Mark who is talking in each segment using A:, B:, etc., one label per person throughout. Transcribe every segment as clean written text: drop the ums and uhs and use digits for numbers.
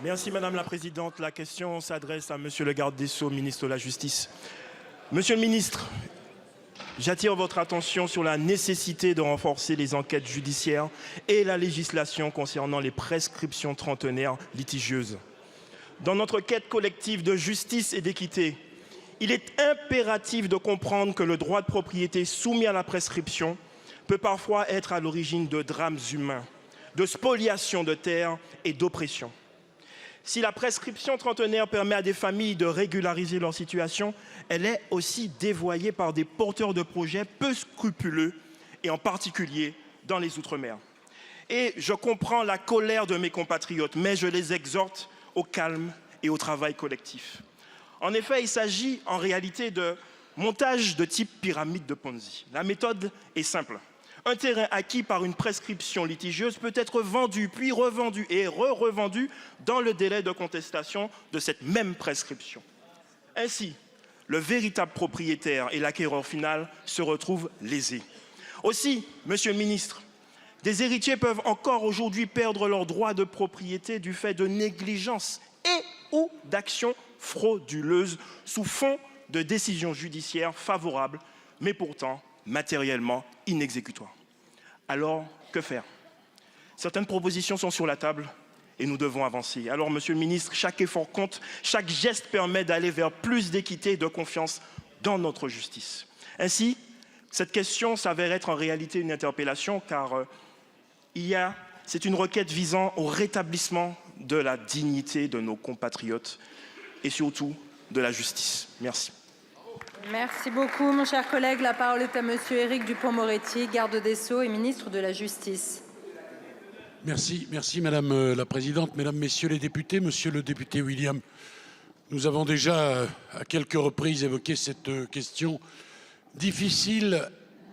A: Merci Madame la Présidente. La question s'adresse à Monsieur le garde des Sceaux, ministre de la Justice. Monsieur le ministre, j'attire votre attention sur la nécessité de renforcer les enquêtes judiciaires et la législation concernant les prescriptions trentenaires litigieuses. Dans notre quête collective de justice et d'équité, il est impératif de comprendre que le droit de propriété soumis à la prescription peut parfois être à l'origine de drames humains, de spoliation de terres et d'oppression. Si la prescription trentenaire permet à des familles de régulariser leur situation, elle est aussi dévoyée par des porteurs de projets peu scrupuleux, et en particulier dans les Outre-mer. Et je comprends la colère de mes compatriotes, mais je les exhorte au calme et au travail collectif. En effet, il s'agit en réalité de montage de type pyramide de Ponzi. La méthode est simple. Un terrain acquis par une prescription litigieuse peut être vendu, puis revendu et re-revendu dans le délai de contestation de cette même prescription. Ainsi, le véritable propriétaire et l'acquéreur final se retrouvent lésés. Aussi, Monsieur le ministre, des héritiers peuvent encore aujourd'hui perdre leurs droits de propriété du fait de négligence et ou d'actions frauduleuses sous fond de décisions judiciaires favorables, mais pourtant matériellement inexécutoires. Alors, que faire? Certaines propositions sont sur la table et nous devons avancer. Alors, Monsieur le ministre, chaque effort compte, chaque geste permet d'aller vers plus d'équité et de confiance dans notre justice. Ainsi, cette question s'avère être en réalité une interpellation car c'est une requête visant au rétablissement de la dignité de nos compatriotes et surtout de la justice. Merci.
B: Merci beaucoup, mon cher collègue. La parole est à Monsieur Éric Dupond-Moretti, garde des Sceaux et ministre de la Justice.
C: Merci Madame la Présidente, Mesdames, Messieurs les députés. Monsieur le député William, nous avons déjà à quelques reprises évoqué cette question difficile,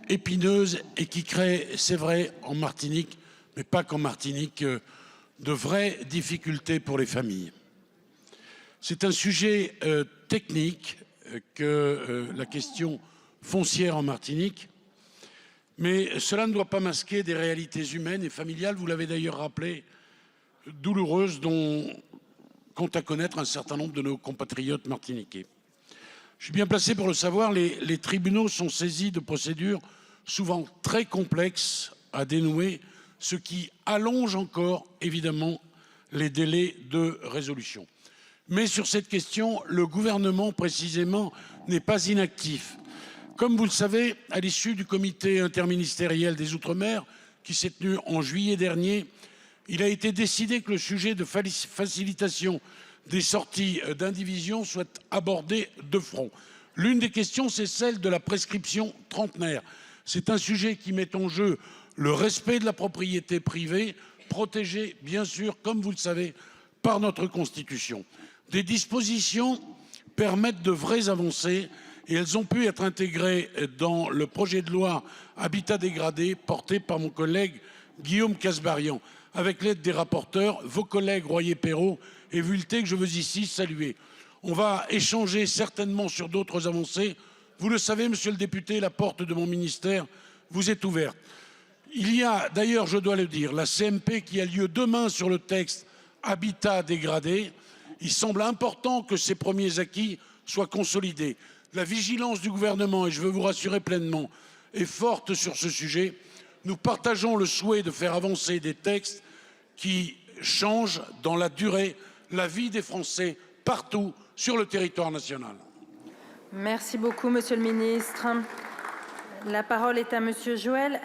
C: épineuse et qui crée, c'est vrai, en Martinique, mais pas qu'en Martinique, de vraies difficultés pour les familles. C'est un sujet technique que la question foncière en Martinique, mais cela ne doit pas masquer des réalités humaines et familiales, vous l'avez d'ailleurs rappelé, douloureuses dont compte à connaître un certain nombre de nos compatriotes martiniquais. Je suis bien placé pour le savoir, les tribunaux sont saisis de procédures souvent très complexes à dénouer, ce qui allonge encore évidemment les délais de résolution. Mais sur cette question, le gouvernement précisément n'est pas inactif. Comme vous le savez, à l'issue du comité interministériel des Outre-mer qui s'est tenu en juillet dernier, il a été décidé que le sujet de facilitation des sorties d'indivision soit abordé de front. L'une des questions, c'est celle de la prescription trentenaire. C'est un sujet qui met en jeu le respect de la propriété privée, protégée bien sûr, comme vous le savez, par notre Constitution. Des dispositions permettent de vraies avancées et elles ont pu être intégrées dans le projet de loi Habitat dégradé porté par mon collègue Guillaume Kasbarian avec l'aide des rapporteurs, vos collègues Royer-Perrot et Vuilletet que je veux ici saluer. On va échanger certainement sur d'autres avancées. Vous le savez, monsieur le député, la porte de mon ministère vous est ouverte. Il y a d'ailleurs, je dois le dire, la CMP qui a lieu demain sur le texte Habitat dégradé. Il semble important que ces premiers acquis soient consolidés. La vigilance du gouvernement, et je veux vous rassurer pleinement, est forte sur ce sujet. Nous partageons le souhait de faire avancer des textes qui changent dans la durée la vie des Français partout sur le territoire national.
B: Merci beaucoup, Monsieur le ministre. La parole est à Monsieur Joël